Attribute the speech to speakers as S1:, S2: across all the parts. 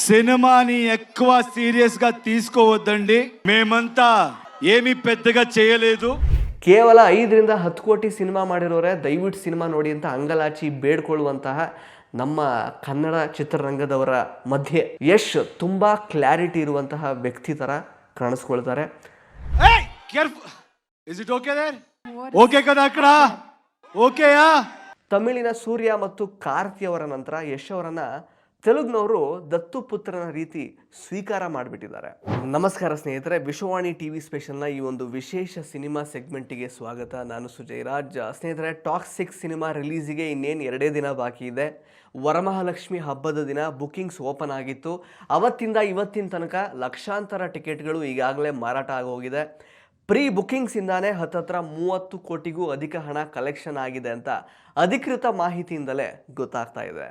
S1: సినిమాని ఎక్కువ సీరియస్ గా తీసుకోవద్దండి. మేమంతా ఏమీ పెద్దగా చేయలేదు.
S2: ಕೇವಲ 5ರಿಂದ 10 ಕೋಟಿ ಸಿನಿಮಾ ಮಾಡಿರೋರೆ ದಯವಿಟ್ಟು ಸಿನಿಮಾ ನೋಡಿ ಅಂತ ಅಂಗಲಾಚಿ ಬೇಡ್ಕೊಳ್ಳುವಂತಹ ನಮ್ಮ ಕನ್ನಡ ಚಿತ್ರರಂಗದವರ ಮಧ್ಯೆ ಯಶ್ ತುಂಬಾ ಕ್ಲಾರಿಟಿ ಇರುವಂತಹ ವ್ಯಕ್ತಿ ತರ ಕಾಣಿಸ್ಕೊಳ್ತಾರೆ.
S1: ಓಕೆ ಕದಾ ಅక్కడ ಓಕೆಯಾ?
S2: ತಮಿಳಿನ ಸೂರ್ಯ ಮತ್ತು ಕಾರ್ತಿ ಅವರ ನಂತರ ಯಶ್ ಅವರನ್ನ ತೆಲುಗಿನವರು ದತ್ತು ಪುತ್ರನ ರೀತಿ ಸ್ವೀಕಾರ ಮಾಡಿಬಿಟ್ಟಿದ್ದಾರೆ. ನಮಸ್ಕಾರ ಸ್ನೇಹಿತರೆ, ವಿಶ್ವವಾಣಿ ಟಿವಿ ಸ್ಪೆಷಲ್ನ ಈ ಒಂದು ವಿಶೇಷ ಸಿನಿಮಾ ಸೆಗ್ಮೆಂಟಿಗೆ ಸ್ವಾಗತ. ನಾನು ಸುಜಯ್ ರಾಜ್. ಸ್ನೇಹಿತರೆ, ಟಾಕ್ಸಿಕ್ ಸಿನಿಮಾ ರಿಲೀಸಿಗೆ ಇನ್ನೇನು 2 ದಿನ ಬಾಕಿ ಇದೆ. ವರಮಹಾಲಕ್ಷ್ಮಿ ಹಬ್ಬದ ದಿನ ಬುಕಿಂಗ್ಸ್ ಓಪನ್ ಆಗಿತ್ತು. ಅವತ್ತಿಂದ ಇವತ್ತಿನ ತನಕ ಲಕ್ಷಾಂತರ ಟಿಕೆಟ್ಗಳು ಈಗಾಗಲೇ ಮಾರಾಟ ಆಗೋಗಿದೆ. ಪ್ರೀ ಬುಕಿಂಗ್ಸಿಂದಾನೇ ಹತ್ತತ್ರ 30 ಕೋಟಿಗೂ ಅಧಿಕ ಹಣ ಕಲೆಕ್ಷನ್ ಆಗಿದೆ ಅಂತ ಅಧಿಕೃತ ಮಾಹಿತಿಯಿಂದಲೇ ಗೊತ್ತಾಗ್ತಾ ಇದೆ.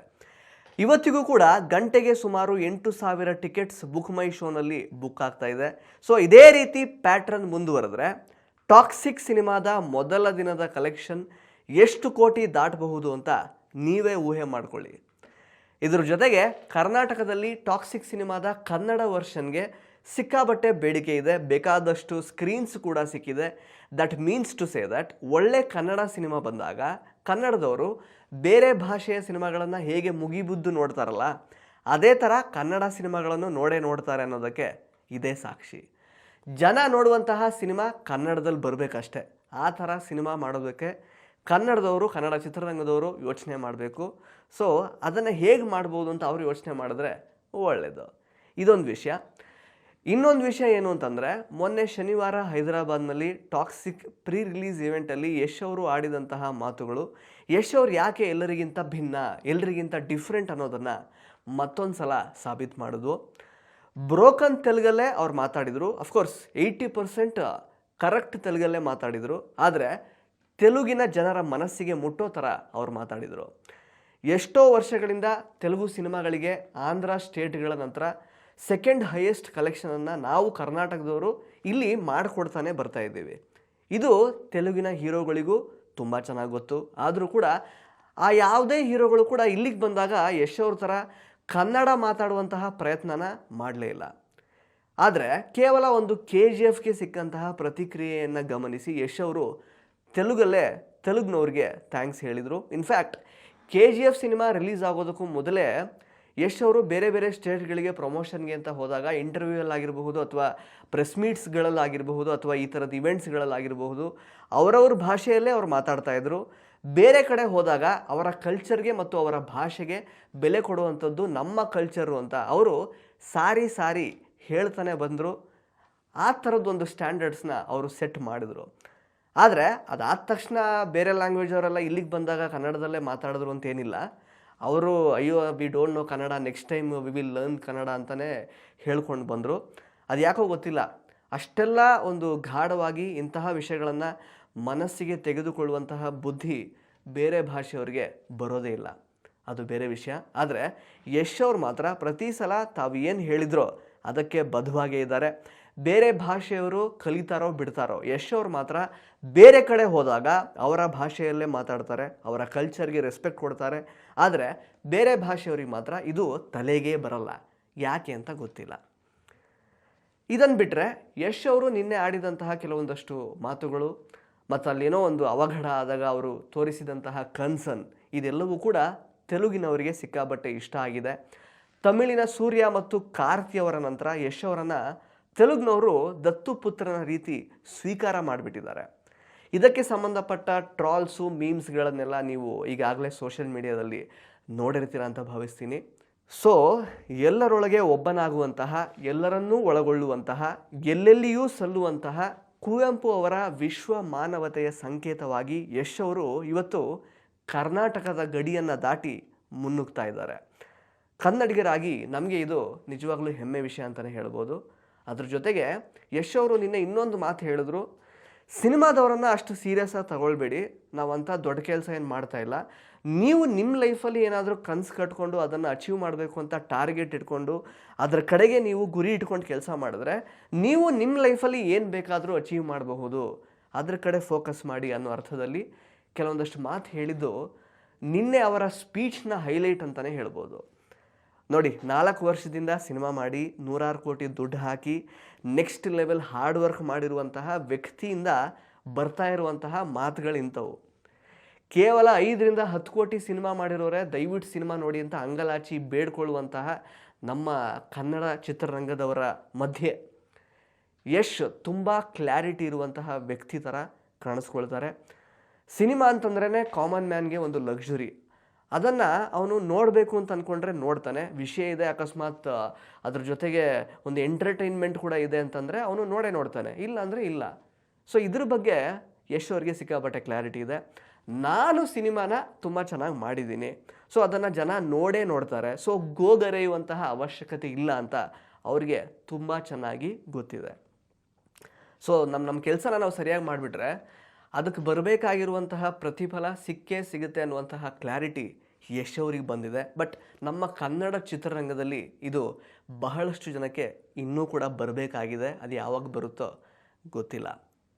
S2: ಇವತ್ತಿಗೂ ಕೂಡ ಗಂಟೆಗೆ ಸುಮಾರು 8,000 ಟಿಕೆಟ್ಸ್ ಬುಕ್ ಮೈ ಶೋನಲ್ಲಿ ಬುಕ್ ಆಗ್ತಾ ಇದೆ. ಸೊ ಇದೇ ರೀತಿ ಪ್ಯಾಟ್ರನ್ ಮುಂದುವರೆದ್ರೆ ಟಾಕ್ಸಿಕ್ ಸಿನಿಮಾದ ಮೊದಲ ದಿನದ ಕಲೆಕ್ಷನ್ ಎಷ್ಟು ಕೋಟಿ ದಾಟಬಹುದು ಅಂತ ನೀವೇ ಊಹೆ ಮಾಡ್ಕೊಳ್ಳಿ. ಇದ್ರ ಜೊತೆಗೆ ಕರ್ನಾಟಕದಲ್ಲಿ ಟಾಕ್ಸಿಕ್ ಸಿನಿಮಾದ ಕನ್ನಡ ವರ್ಷನ್ಗೆ ಸಿಕ್ಕಾಬಟ್ಟೆ ಬೇಡಿಕೆ ಇದೆ. ಬೇಕಾದಷ್ಟು ಸ್ಕ್ರೀನ್ಸ್ ಕೂಡ ಸಿಕ್ಕಿದೆ. That means to say that ಒಳ್ಳೆ ಕನ್ನಡ ಸಿನಿಮಾ ಬಂದಾಗ ಕನ್ನಡದವರು ಬೇರೆ ಭಾಷೆಯ ಸಿನಿಮಾಗಳನ್ನು ಹೇಗೆ ಮುಗಿಬುದ್ದು ನೋಡ್ತಾರಲ್ಲ, ಅದೇ ಥರ ಕನ್ನಡ ಸಿನಿಮಾಗಳನ್ನು ನೋಡ್ತಾರೆ ಅನ್ನೋದಕ್ಕೆ ಇದೇ ಸಾಕ್ಷಿ. ಜನ ನೋಡುವಂತಹ ಸಿನಿಮಾ ಕನ್ನಡದಲ್ಲಿ ಬರಬೇಕಷ್ಟೆ. ಆ ಥರ ಸಿನಿಮಾ ಮಾಡೋದಕ್ಕೆ ಕನ್ನಡದವರು, ಕನ್ನಡ ಚಿತ್ರರಂಗದವರು ಯೋಚನೆ ಮಾಡಬೇಕು. ಸೊ ಅದನ್ನು ಹೇಗೆ ಮಾಡ್ಬೋದು ಅಂತ ಅವರು ಯೋಚನೆ ಮಾಡಿದ್ರೆ ಒಳ್ಳೆಯದು. ಇದೊಂದು ವಿಷಯ. ಇನ್ನೊಂದು ವಿಷಯ ಏನು ಅಂತಂದರೆ, ಮೊನ್ನೆ ಶನಿವಾರ ಹೈದರಾಬಾದ್ನಲ್ಲಿ ಟಾಕ್ಸಿಕ್ ಪ್ರೀ ರಿಲೀಸ್ ಇವೆಂಟಲ್ಲಿ ಯಶ್ ಅವರು ಆಡಿದಂತಹ ಮಾತುಗಳು, ಯಶ್ ಅವರು ಯಾಕೆ ಎಲ್ಲರಿಗಿಂತ ಭಿನ್ನ, ಎಲ್ಲರಿಗಿಂತ ಡಿಫ್ರೆಂಟ್ ಅನ್ನೋದನ್ನು ಮತ್ತೊಂದು ಸಲ ಸಾಬೀತು ಮಾಡಿದ್ವು. ಬ್ರೋಕನ್ ತೆಲುಗಲ್ಲೇ ಅವ್ರು ಮಾತಾಡಿದರು. ಅಫ್ಕೋರ್ಸ್ 80% ಕರೆಕ್ಟ್ ತೆಲುಗಲ್ಲೇ ಮಾತಾಡಿದರು. ಆದರೆ ತೆಲುಗಿನ ಜನರ ಮನಸ್ಸಿಗೆ ಮುಟ್ಟೋ ಥರ ಅವ್ರು ಮಾತಾಡಿದರು. ಎಷ್ಟೋ ವರ್ಷಗಳಿಂದ ತೆಲುಗು ಸಿನಿಮಾಗಳಿಗೆ ಆಂಧ್ರ ಸ್ಟೇಟ್ಗಳ ನಂತರ ಸೆಕೆಂಡ್ ಹೈಯೆಸ್ಟ್ ಕಲೆಕ್ಷನನ್ನು ನಾವು ಕರ್ನಾಟಕದವರು ಇಲ್ಲಿ ಮಾಡಿಕೊಡ್ತಾನೆ ಬರ್ತಾ ಇದ್ದೀವಿ. ಇದು ತೆಲುಗಿನ ಹೀರೋಗಳಿಗೂ ತುಂಬ ಚೆನ್ನಾಗಿ ಗೊತ್ತು. ಆದರೂ ಕೂಡ ಆ ಯಾವುದೇ ಹೀರೋಗಳು ಕೂಡ ಇಲ್ಲಿಗೆ ಬಂದಾಗ ಯಶ್ ಅವ್ರ ಥರ ಕನ್ನಡ ಮಾತಾಡುವಂತಹ ಪ್ರಯತ್ನನ ಮಾಡಲೇ ಇಲ್ಲ. ಆದರೆ ಕೇವಲ ಒಂದು KGFಗೆ ಸಿಕ್ಕಂತಹ ಪ್ರತಿಕ್ರಿಯೆಯನ್ನು ಗಮನಿಸಿ ಯಶ್ ಅವರು ತೆಲುಗಿನವ್ರಿಗೆ ಥ್ಯಾಂಕ್ಸ್ ಹೇಳಿದರು. ಇನ್ಫ್ಯಾಕ್ಟ್ KGF ಸಿನಿಮಾ ರಿಲೀಸ್ ಆಗೋದಕ್ಕೂ ಮೊದಲೇ ಯಶ್ ಅವರು ಬೇರೆ ಬೇರೆ ಸ್ಟೇಟ್ಗಳಿಗೆ ಪ್ರಮೋಷನ್ಗೆ ಅಂತ ಹೋದಾಗ ಇಂಟರ್ವ್ಯೂಯಲ್ಲಾಗಿರಬಹುದು ಅಥವಾ ಪ್ರೆಸ್ ಮೀಟ್ಸ್ಗಳಲ್ಲಾಗಿರಬಹುದು ಅಥವಾ ಈ ಥರದ ಇವೆಂಟ್ಸ್ಗಳಲ್ಲಾಗಿರಬಹುದು ಅವರವ್ರ ಭಾಷೆಯಲ್ಲೇ ಅವ್ರು ಮಾತಾಡ್ತಾಯಿದ್ರು. ಬೇರೆ ಕಡೆ ಹೋದಾಗ ಅವರ ಕಲ್ಚರ್ಗೆ ಮತ್ತು ಅವರ ಭಾಷೆಗೆ ಬೆಲೆ ಕೊಡುವಂಥದ್ದು ನಮ್ಮ ಕಲ್ಚರು ಅಂತ ಅವರು ಸಾರಿ ಹೇಳ್ತಾನೆ ಬಂದರು. ಆ ಥರದ್ದೊಂದು ಸ್ಟ್ಯಾಂಡರ್ಡ್ಸ್ನ ಅವರು ಸೆಟ್ ಮಾಡಿದರು. ಆದರೆ ಅದಾದ ತಕ್ಷಣ ಬೇರೆ ಲ್ಯಾಂಗ್ವೇಜ್ ಅವರೆಲ್ಲ ಇಲ್ಲಿಗೆ ಬಂದಾಗ ಕನ್ನಡದಲ್ಲೇ ಮಾತಾಡಿದ್ರು ಅಂತೇನಿಲ್ಲ. ಅವರು ಅಯ್ಯೋ we don't know Kannada, next time we will learn Kannada ಅಂತಲೇ ಹೇಳ್ಕೊಂಡು ಬಂದರು. ಅದು ಯಾಕೋ ಗೊತ್ತಿಲ್ಲ, ಅಷ್ಟೆಲ್ಲ ಒಂದು ಗಾಢವಾಗಿ ಇಂತಹ ವಿಷಯಗಳನ್ನು ಮನಸ್ಸಿಗೆ ತೆಗೆದುಕೊಳ್ಳುವಂತಹ ಬುದ್ಧಿ ಬೇರೆ ಭಾಷೆಯವ್ರಿಗೆ ಬರೋದೇ ಇಲ್ಲ. ಅದು ಬೇರೆ ವಿಷಯ. ಆದರೆ ಯಶ್ ಅವ್ರು ಮಾತ್ರ ಪ್ರತಿ ಸಲ ತಾವು ಏನು ಹೇಳಿದ್ರೋ ಅದಕ್ಕೆ ಬದ್ಧವಾಗೇ ಇದ್ದಾರೆ. ಬೇರೆ ಭಾಷೆಯವರು ಕಲಿತಾರೋ ಬಿಡ್ತಾರೋ, ಯಶ್ ಅವ್ರು ಮಾತ್ರ ಬೇರೆ ಕಡೆ ಹೋದಾಗ ಅವರ ಭಾಷೆಯಲ್ಲೇ ಮಾತಾಡ್ತಾರೆ, ಅವರ ಕಲ್ಚರ್ಗೆ ರೆಸ್ಪೆಕ್ಟ್ ಕೊಡ್ತಾರೆ. ಆದರೆ ಬೇರೆ ಭಾಷೆಯವ್ರಿಗೆ ಮಾತ್ರ ಇದು ತಲೆಗೇ ಬರಲ್ಲ. ಯಾಕೆ ಅಂತ ಗೊತ್ತಿಲ್ಲ. ಇದನ್ನು ಬಿಟ್ಟರೆ ಯಶ್ ಅವರು ನಿನ್ನೆ ಆಡಿದಂತಹ ಕೆಲವೊಂದಷ್ಟು ಮಾತುಗಳು ಮತ್ತು ಅಲ್ಲೇನೋ ಒಂದು ಅವಘಡ ಆದಾಗ ಅವರು ತೋರಿಸಿದಂತಹ ಕನ್ಸರ್ನ್, ಇದೆಲ್ಲವೂ ಕೂಡ ತೆಲುಗಿನವರಿಗೆ ಸಿಕ್ಕಾಬಟ್ಟೆ ಇಷ್ಟ ಆಗಿದೆ. ತಮಿಳಿನ ಸೂರ್ಯ ಮತ್ತು ಕಾರ್ತಿ ಅವರ ನಂತರ ಯಶ್ ಅವರನ್ನು ತೆಲುಗಿನವರು ದತ್ತು ಪುತ್ರನ ರೀತಿ ಸ್ವೀಕಾರ ಮಾಡಿಬಿಟ್ಟಿದ್ದಾರೆ. ಇದಕ್ಕೆ ಸಂಬಂಧಪಟ್ಟ ಟ್ರಾಲ್ಸು, ಮೀಮ್ಸ್ಗಳನ್ನೆಲ್ಲ ನೀವು ಈಗಾಗಲೇ ಸೋಷಿಯಲ್ ಮೀಡಿಯಾದಲ್ಲಿ ನೋಡಿರ್ತೀರ ಅಂತ ಭಾವಿಸ್ತೀನಿ. ಸೊ ಎಲ್ಲರೊಳಗೆ ಒಬ್ಬನಾಗುವಂತಹ, ಎಲ್ಲರನ್ನೂ ಒಳಗೊಳ್ಳುವಂತಹ, ಎಲ್ಲೆಲ್ಲಿಯೂ ಸಲ್ಲುವಂತಹ ಕುವೆಂಪು ಅವರ ವಿಶ್ವ ಮಾನವತೆಯ ಸಂಕೇತವಾಗಿ ಯಶ್ ಅವರು ಇವತ್ತು ಕರ್ನಾಟಕದ ಗಡಿಯನ್ನು ದಾಟಿ ಮುನ್ನುಗ್ತಾ ಇದ್ದಾರೆ. ಕನ್ನಡಿಗರಾಗಿ ನಮಗೆ ಇದು ನಿಜವಾಗ್ಲೂ ಹೆಮ್ಮೆ ವಿಷಯ ಅಂತಲೇ ಹೇಳ್ಬೋದು. ಅದ್ರ ಜೊತೆಗೆ ಯಶ್ ಅವರು ನಿನ್ನೆ ಇನ್ನೊಂದು ಮಾತು ಹೇಳಿದ್ರು, ಸಿನಿಮಾದವರನ್ನು ಅಷ್ಟು ಸೀರಿಯಸ್ಸಾಗಿ ತಗೊಳ್ಬೇಡಿ, ನಾವಂಥ ದೊಡ್ಡ ಕೆಲಸ ಏನು ಮಾಡ್ತಾ ಇಲ್ಲ. ನೀವು ನಿಮ್ಮ ಲೈಫಲ್ಲಿ ಏನಾದರೂ ಕನಸು ಕಟ್ಕೊಂಡು ಅದನ್ನು ಅಚೀವ್ ಮಾಡಬೇಕು ಅಂತ ಟಾರ್ಗೆಟ್ ಇಟ್ಕೊಂಡು ಅದರ ಕಡೆಗೆ ನೀವು ಗುರಿ ಇಟ್ಕೊಂಡು ಕೆಲಸ ಮಾಡಿದ್ರೆ ನೀವು ನಿಮ್ಮ ಲೈಫಲ್ಲಿ ಏನು ಬೇಕಾದರೂ ಅಚೀವ್ ಮಾಡಬಹುದು, ಅದ್ರ ಕಡೆ ಫೋಕಸ್ ಮಾಡಿ ಅನ್ನೋ ಅರ್ಥದಲ್ಲಿ ಕೆಲವೊಂದಷ್ಟು ಮಾತು ಹೇಳಿದ್ದು ನಿನ್ನೆ ಅವರ ಸ್ಪೀಚ್ನ ಹೈಲೈಟ್ ಅಂತಲೇ ಹೇಳ್ಬೋದು. ನೋಡಿ 4 ವರ್ಷದಿಂದ ಸಿನಿಮಾ ಮಾಡಿ 100 ಕೋಟಿ ದುಡ್ಡು ಹಾಕಿ ನೆಕ್ಸ್ಟ್ ಲೆವೆಲ್ ಹಾರ್ಡ್ ವರ್ಕ್ ಮಾಡಿರುವಂತಹ ವ್ಯಕ್ತಿಯಿಂದ ಬರ್ತಾ ಇರುವಂತಹ ಮಾತುಗಳಿಂಥವು. ಕೇವಲ 5ರಿಂದ 10 ಕೋಟಿ ಸಿನಿಮಾ ಮಾಡಿರೋರೆ ದಯವಿಟ್ಟು ಸಿನಿಮಾ ನೋಡಿ ಅಂತ ಅಂಗಲಾಚಿ ಬೇಡ್ಕೊಳ್ಳುವಂತಹ ನಮ್ಮ ಕನ್ನಡ ಚಿತ್ರರಂಗದವರ ಮಧ್ಯೆ ಯಶ್ ತುಂಬ ಕ್ಲಾರಿಟಿ ಇರುವಂತಹ ವ್ಯಕ್ತಿ ಥರ ಕಾಣಿಸ್ಕೊಳ್ತಾರೆ. ಸಿನಿಮಾ ಅಂತಂದ್ರೇ ಕಾಮನ್ ಮ್ಯಾನ್ಗೆ ಒಂದು ಲಕ್ಸುರಿ. ಅದನ್ನು ಅವನು ನೋಡಬೇಕು ಅಂತ ಅಂದ್ಕೊಂಡ್ರೆ ನೋಡ್ತಾನೆ. ವಿಷಯ ಇದೆ, ಅಕಸ್ಮಾತ್ ಅದ್ರ ಜೊತೆಗೆ ಒಂದು ಎಂಟರ್ಟೈನ್ಮೆಂಟ್ ಕೂಡ ಇದೆ ಅಂತಂದರೆ ಅವನು ನೋಡ್ತಾನೆ, ಇಲ್ಲ ಅಂದರೆ ಇಲ್ಲ. ಸೊ ಇದ್ರ ಬಗ್ಗೆ ಯಶ್ ಅವ್ರಿಗೆ ಸಿಕ್ಕಾಪಟ್ಟೆ ಕ್ಲಾರಿಟಿ ಇದೆ. ನಾನು ಸಿನಿಮಾನ ತುಂಬ ಚೆನ್ನಾಗಿ ಮಾಡಿದ್ದೀನಿ, ಸೊ ಅದನ್ನು ಜನ ನೋಡ್ತಾರೆ. ಸೊ ಗೋಗರೆಯುವಂತಹ ಅವಶ್ಯಕತೆ ಇಲ್ಲ ಅಂತ ಅವ್ರಿಗೆ ತುಂಬ ಚೆನ್ನಾಗಿ ಗೊತ್ತಿದೆ. ಸೊ ನಮ್ಮ ಕೆಲಸನ ನಾವು ಸರಿಯಾಗಿ ಮಾಡಿಬಿಟ್ರೆ ಅದಕ್ಕೆ ಬರಬೇಕಾಗಿರುವಂತಹ ಪ್ರತಿಫಲ ಸಿಗುತ್ತೆ ಅನ್ನುವಂತಹ ಕ್ಲಾರಿಟಿ ಯಶ್ ಅವ್ರಿಗೆ ಬಂದಿದೆ. ಬಟ್ ನಮ್ಮ ಕನ್ನಡ ಚಿತ್ರರಂಗದಲ್ಲಿ ಇದು ಬಹಳಷ್ಟು ಜನಕ್ಕೆ ಇನ್ನೂ ಕೂಡ ಬರಬೇಕಾಗಿದೆ. ಅದು ಯಾವಾಗ ಬರುತ್ತೋ ಗೊತ್ತಿಲ್ಲ.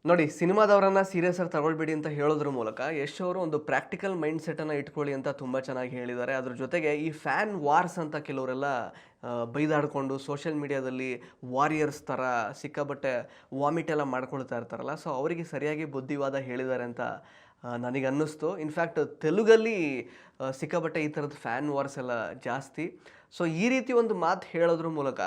S2: ನೋಡಿ, ಸಿನಿಮಾದವರನ್ನ ಸೀರಿಯಸ್ ಆಗಿ ತಗೊಳ್ಬೇಡಿ ಅಂತ ಹೇಳೋದ್ರ ಮೂಲಕ ಯಶ್ ಅವರು ಒಂದು ಪ್ರಾಕ್ಟಿಕಲ್ ಮೈಂಡ್ ಸೆಟನ್ನು ಇಟ್ಕೊಳ್ಳಿ ಅಂತ ತುಂಬ ಚೆನ್ನಾಗಿ ಹೇಳಿದ್ದಾರೆ. ಅದ್ರ ಜೊತೆಗೆ ಈ ಫ್ಯಾನ್ ವಾರ್ಸ್ ಅಂತ ಕೆಲವರೆಲ್ಲ ಬೈದಾಡಿಕೊಂಡು ಸೋಷಿಯಲ್ ಮೀಡಿಯಾದಲ್ಲಿ ವಾರಿಯರ್ಸ್ ಥರ ಸಿಕ್ಕಾಬಟ್ಟೆ ವಾಮಿಟ್ ಎಲ್ಲ ಮಾಡ್ಕೊಳ್ತಾ ಇರ್ತಾರಲ್ಲ, ಸೊ ಅವರಿಗೆ ಸರಿಯಾಗಿ ಬುದ್ಧಿವಾದ ಹೇಳಿದ್ದಾರೆ ಅಂತ ನನಗೆ ಅನ್ನಿಸ್ತು. ಇನ್ಫ್ಯಾಕ್ಟ್ ತೆಲುಗಲ್ಲಿ ಸಿಕ್ಕಾಬಟ್ಟೆ ಈ ಥರದ ಫ್ಯಾನ್ ವಾರ್ಸ್ ಎಲ್ಲ ಜಾಸ್ತಿ. ಸೊ ಈ ರೀತಿ ಒಂದು ಮಾತು ಹೇಳೋದ್ರ ಮೂಲಕ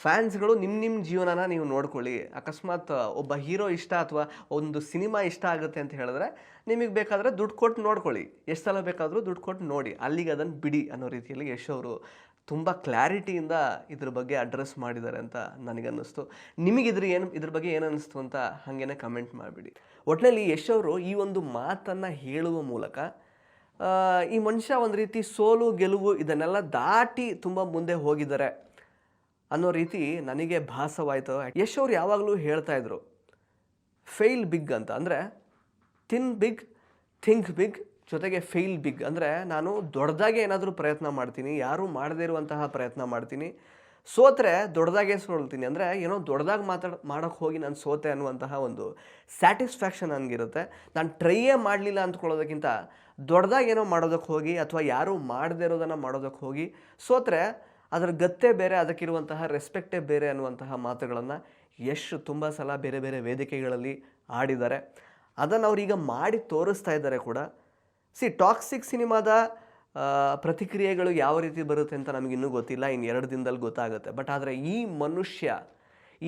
S2: ಫ್ಯಾನ್ಸ್ಗಳು ನಿಮ್ಮ ಜೀವನನ ನೀವು ನೋಡ್ಕೊಳ್ಳಿ. ಅಕಸ್ಮಾತ್ ಒಬ್ಬ ಹೀರೋ ಇಷ್ಟ ಅಥವಾ ಒಂದು ಸಿನಿಮಾ ಇಷ್ಟ ಆಗುತ್ತೆ ಅಂತ ಹೇಳಿದ್ರೆ ನಿಮಗೆ ಬೇಕಾದರೆ ದುಡ್ಡು ಕೊಟ್ಟು ನೋಡ್ಕೊಳ್ಳಿ, ಎಷ್ಟು ಸಲ ಬೇಕಾದರೂ ದುಡ್ಡು ಕೊಟ್ಟು ನೋಡಿ, ಅಲ್ಲಿಗೆ ಅದನ್ನು ಬಿಡಿ ಅನ್ನೋ ರೀತಿಯಲ್ಲಿ ಯಶ್ ಅವರು ತುಂಬ ಕ್ಲಾರಿಟಿಯಿಂದ ಇದ್ರ ಬಗ್ಗೆ ಅಡ್ರೆಸ್ ಮಾಡಿದ್ದಾರೆ ಅಂತ ನನಗನ್ನಿಸ್ತು. ನಿಮಗೆ ಇದ್ರ ಬಗ್ಗೆ ಏನು ಅನ್ನಿಸ್ತು ಅಂತ ಹಾಗೇನೆ ಕಮೆಂಟ್ ಮಾಡಿಬಿಡಿ. ಒಟ್ಟಿನಲ್ಲಿ ಯಶ್ ಅವರು ಈ ಒಂದು ಮಾತನ್ನು ಹೇಳುವ ಮೂಲಕ ಈ ಮನುಷ್ಯ ಒಂದು ರೀತಿ ಸೋಲು ಗೆಲುವು ಇದನ್ನೆಲ್ಲ ದಾಟಿ ತುಂಬ ಮುಂದೆ ಹೋಗಿದ್ದಾರೆ ಅನ್ನೋ ರೀತಿ ನನಗೆ ಭಾಸವಾಯಿತು. ಯಶ್ ಅವ್ರು ಯಾವಾಗಲೂ ಹೇಳ್ತಾ ಇದ್ರು ಫೇಲ್ ಬಿಗ್ ಅಂತ, ಅಂದರೆ ಥಿನ್ ಬಿಗ್, ಥಿಂಕ್ ಬಿಗ್, ಜೊತೆಗೆ ಫೇಲ್ ಬಿಗ್. ಅಂದರೆ ನಾನು ದೊಡ್ಡದಾಗೆ ಏನಾದರೂ ಪ್ರಯತ್ನ ಮಾಡ್ತೀನಿ, ಯಾರೂ ಮಾಡದೇ ಇರುವಂತಹ ಪ್ರಯತ್ನ ಮಾಡ್ತೀನಿ, ಸೋತ್ರೆ ದೊಡ್ಡದಾಗೆ ಸೋಲ್ತೀನಿ. ಅಂದರೆ ಏನೋ ದೊಡ್ಡದಾಗಿ ಮಾಡೋಕ್ಕೆ ಹೋಗಿ ನಾನು ಸೋತೆ ಅನ್ನುವಂತಹ ಒಂದು ಸ್ಯಾಟಿಸ್ಫ್ಯಾಕ್ಷನ್ ನನಗಿರುತ್ತೆ. ನಾನು ಟ್ರೈಯೇ ಮಾಡಲಿಲ್ಲ ಅಂದ್ಕೊಳ್ಳೋದಕ್ಕಿಂತ ದೊಡ್ಡದಾಗಿ ಏನೋ ಮಾಡೋದಕ್ಕೆ ಹೋಗಿ ಅಥವಾ ಯಾರೂ ಮಾಡದೇ ಇರೋದನ್ನು ಮಾಡೋದಕ್ಕೆ ಹೋಗಿ ಸೋತ್ರೆ ಅದರ ಗತ್ತೇ ಬೇರೆ, ಅದಕ್ಕಿರುವಂತಹ ರೆಸ್ಪೆಕ್ಟೇ ಬೇರೆ ಅನ್ನುವಂತಹ ಮಾತುಗಳನ್ನು ಯಶ್ ತುಂಬ ಸಲ ಬೇರೆ ಬೇರೆ ವೇದಿಕೆಗಳಲ್ಲಿ ಆಡಿದ್ದಾರೆ. ಅದನ್ನು ಅವರೀಗ ಮಾಡಿ ತೋರಿಸ್ತಾ ಇದ್ದಾರೆ ಕೂಡ. ಟಾಕ್ಸಿಕ್ ಸಿನಿಮಾದ ಪ್ರತಿಕ್ರಿಯೆಗಳು ಯಾವ ರೀತಿ ಬರುತ್ತೆ ಅಂತ ನಮಗಿನ್ನೂ ಗೊತ್ತಿಲ್ಲ, ಇನ್ನು 2 ದಿನದಲ್ಲಿ ಗೊತ್ತಾಗುತ್ತೆ. ಬಟ್ ಆದರೆ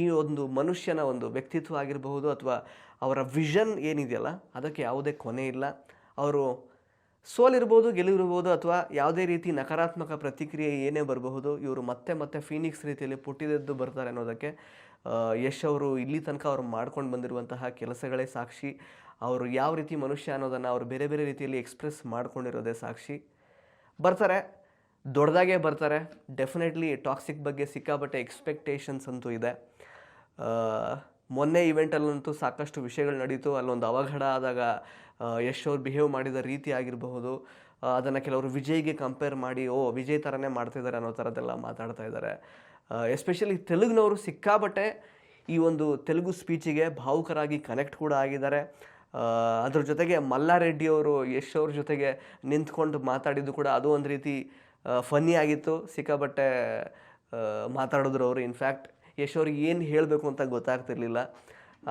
S2: ಈ ಒಂದು ಮನುಷ್ಯನ ಒಂದು ವ್ಯಕ್ತಿತ್ವ ಆಗಿರಬಹುದು ಅಥವಾ ಅವರ ವಿಷನ್ ಏನಿದೆಯಲ್ಲ ಅದಕ್ಕೆ ಯಾವುದೇ ಕೊನೆ ಇಲ್ಲ. ಅವರು ಸೋಲಿರ್ಬೋದು, ಗೆಲುವಿರ್ಬೋದು, ಅಥವಾ ಯಾವುದೇ ರೀತಿ ನಕಾರಾತ್ಮಕ ಪ್ರತಿಕ್ರಿಯೆ ಏನೇ ಬರಬಹುದು, ಇವರು ಮತ್ತೆ ಫೀನಿಕ್ಸ್ ರೀತಿಯಲ್ಲಿ ಪುಟ್ಟಿದೆದ್ದು ಬರ್ತಾರೆ ಅನ್ನೋದಕ್ಕೆ ಯಶ್ ಅವರು ಇಲ್ಲಿ ತನಕ ಅವರು ಮಾಡ್ಕೊಂಡು ಬಂದಿರುವಂತಹ ಕೆಲಸಗಳೇ ಸಾಕ್ಷಿ. ಅವರು ಯಾವ ರೀತಿ ಮನುಷ್ಯ ಅನ್ನೋದನ್ನು ಅವರು ಬೇರೆ ಬೇರೆ ರೀತಿಯಲ್ಲಿ ಎಕ್ಸ್ಪ್ರೆಸ್ ಮಾಡ್ಕೊಂಡಿರೋದೇ ಸಾಕ್ಷಿ. ಬರ್ತಾರೆ, ದೊಡ್ಡದಾಗೆ ಬರ್ತಾರೆ. ಡೆಫಿನೆಟ್ಲಿ ಟಾಕ್ಸಿಕ್ ಬಗ್ಗೆ ಸಿಕ್ಕಾಬಟ್ಟೆ ಎಕ್ಸ್ಪೆಕ್ಟೇಷನ್ಸ್ ಅಂತೂ ಇದೆ. ಮೊನ್ನೆ ಇವೆಂಟಲ್ಲಂತೂ ಸಾಕಷ್ಟು ವಿಷಯಗಳು ನಡೀತು. ಅಲ್ಲೊಂದು ಅವಘಡ ಆದಾಗ ಯಶ್ ಅವ್ರು ಬಿಹೇವ್ ಮಾಡಿದ ರೀತಿ ಆಗಿರಬಹುದು, ಅದನ್ನು ಕೆಲವರು ವಿಜಯ್ಗೆ ಕಂಪೇರ್ ಮಾಡಿ ವಿಜಯ್ ಥರನೇ ಮಾಡ್ತಿದ್ದಾರೆ ಅನ್ನೋ ಥರದ್ದೆಲ್ಲ ಮಾತಾಡ್ತಾ ಇದ್ದಾರೆ. ಎಸ್ಪೆಷಲಿ ತೆಲುಗಿನವರು ಸಿಕ್ಕಾಬಟ್ಟೆ ಈ ಒಂದು ತೆಲುಗು ಸ್ಪೀಚಿಗೆ ಭಾವುಕರಾಗಿ ಕನೆಕ್ಟ್ ಕೂಡ ಆಗಿದ್ದಾರೆ. ಅದ್ರ ಜೊತೆಗೆ ಮಲ್ಲಾರೆಡ್ಡಿ ಅವರು ಯಶ್ ಅವ್ರ ಜೊತೆಗೆ ನಿಂತ್ಕೊಂಡು ಮಾತಾಡಿದ್ದು ಕೂಡ ಅದು ಒಂದು ರೀತಿ ಫನ್ನಿ ಆಗಿತ್ತು. ಸಿಕ್ಕಾಬಟ್ಟೆ ಮಾತಾಡಿದ್ರು ಅವರು. ಇನ್ಫ್ಯಾಕ್ಟ್ ಯಶ್ ಅವ್ರಿಗೆ ಏನು ಹೇಳಬೇಕು ಅಂತ ಗೊತ್ತಾಗ್ತಿರ್ಲಿಲ್ಲ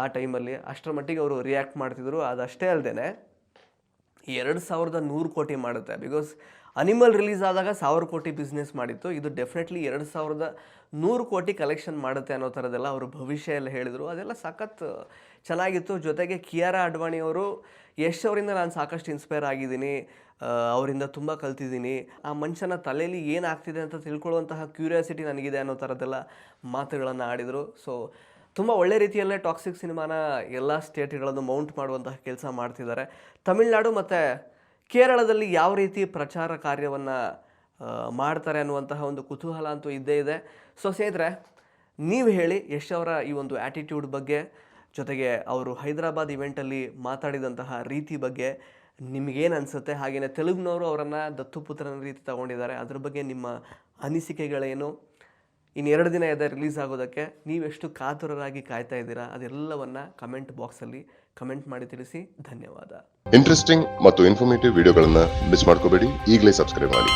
S2: ಆ ಟೈಮಲ್ಲಿ, ಅಷ್ಟರ ಮಟ್ಟಿಗೆ ಅವರು ರಿಯಾಕ್ಟ್ ಮಾಡ್ತಿದ್ರು. ಅದಷ್ಟೇ ಅಲ್ಲದೆ 2100 ಕೋಟಿ ಮಾಡುತ್ತೆ. ಬಿಕಾಸ್ ಅನಿಮಲ್ ರಿಲೀಸ್ ಆದಾಗ 1000 ಕೋಟಿ ಬಿಸ್ನೆಸ್ ಮಾಡಿತ್ತು. ಇದು ಡೆಫಿನೆಟ್ಲಿ 2100 ಕೋಟಿ ಕಲೆಕ್ಷನ್ ಮಾಡುತ್ತೆ ಅನ್ನೋ ಥರದ್ದೆಲ್ಲ ಅವರು ಭವಿಷ್ಯ ಎಲ್ಲ ಹೇಳಿದರು. ಅದೆಲ್ಲ ಸಖತ್ ಚೆನ್ನಾಗಿತ್ತು. ಜೊತೆಗೆ ಕಿಯಾರಾ ಅಡ್ವಾಣಿ ಅವರು ಯಶ್ ಅವರಿಂದ ನಾನು ಸಾಕಷ್ಟು ಇನ್ಸ್ಪೈರ್ ಆಗಿದ್ದೀನಿ, ಅವರಿಂದ ತುಂಬ ಕಲ್ತಿದ್ದೀನಿ, ಆ ಮನುಷ್ಯನ ತಲೆಯಲ್ಲಿ ಏನಾಗ್ತಿದೆ ಅಂತ ತಿಳ್ಕೊಳ್ಳುವಂತಹ ಕ್ಯೂರಿಯಾಸಿಟಿ ನನಗಿದೆ ಅನ್ನೋ ಥರದ್ದೆಲ್ಲ ಮಾತುಗಳನ್ನು ಆಡಿದರು. ಸೊ ತುಂಬ ಒಳ್ಳೆ ರೀತಿಯಲ್ಲೇ ಟಾಕ್ಸಿಕ್ ಸಿನಿಮಾನ ಎಲ್ಲ ಸ್ಟೇಟ್ಗಳನ್ನು ಮೌಂಟ್ ಮಾಡುವಂತಹ ಕೆಲಸ ಮಾಡ್ತಿದ್ದಾರೆ. ತಮಿಳುನಾಡು ಮತ್ತು ಕೇರಳದಲ್ಲಿ ಯಾವ ರೀತಿ ಪ್ರಚಾರ ಕಾರ್ಯವನ್ನು ಮಾಡ್ತಾರೆ ಅನ್ನುವಂತಹ ಒಂದು ಕುತೂಹಲ ಅಂತೂ ಇದ್ದೇ ಇದೆ. ಸೊ ಸ್ನೇಹಿತರೆ, ನೀವು ಹೇಳಿ ಯಶ್ ಅವರ ಈ ಒಂದು ಆ್ಯಟಿಟ್ಯೂಡ್ ಬಗ್ಗೆ, ಜೊತೆಗೆ ಅವರು ಹೈದರಾಬಾದ್ ಇವೆಂಟಲ್ಲಿ ಮಾತಾಡಿದಂತಹ ರೀತಿ ಬಗ್ಗೆ ನಿಮಗೇನು ಅನಿಸುತ್ತೆ? ಹಾಗೆಯೇ ತೆಲುಗಿನವರು ಅವರನ್ನು ದತ್ತುಪುತ್ರನ ರೀತಿ ತಗೊಂಡಿದ್ದಾರೆ, ಅದ್ರ ಬಗ್ಗೆ ನಿಮ್ಮ ಅನಿಸಿಕೆಗಳೇನು? ಇನ್ನು 2 ದಿನ ಇದೆ ರಿಲೀಸ್ ಆಗೋದಕ್ಕೆ, ನೀವೆಷ್ಟು ಕಾತುರರಾಗಿ ಕಾಯ್ತಾ ಇದ್ದೀರಾ? ಅದೆಲ್ಲವನ್ನು ಕಮೆಂಟ್ ಬಾಕ್ಸಲ್ಲಿ ಕಮೆಂಟ್ ಮಾಡಿ ತಿಳಿಸಿ. ಧನ್ಯವಾದ.
S3: ಇಂಟ್ರೆಸ್ಟಿಂಗ್ ಮತ್ತು ಇನ್ಫಾರ್ಮೇಟಿವ್ ವಿಡಿಯೋಗಳನ್ನು ಮಿಸ್ ಮಾಡ್ಕೋಬೇಡಿ. ಈಗಲೇ ಸಬ್ಸ್ಕ್ರೈಬ್ ಮಾಡಿ.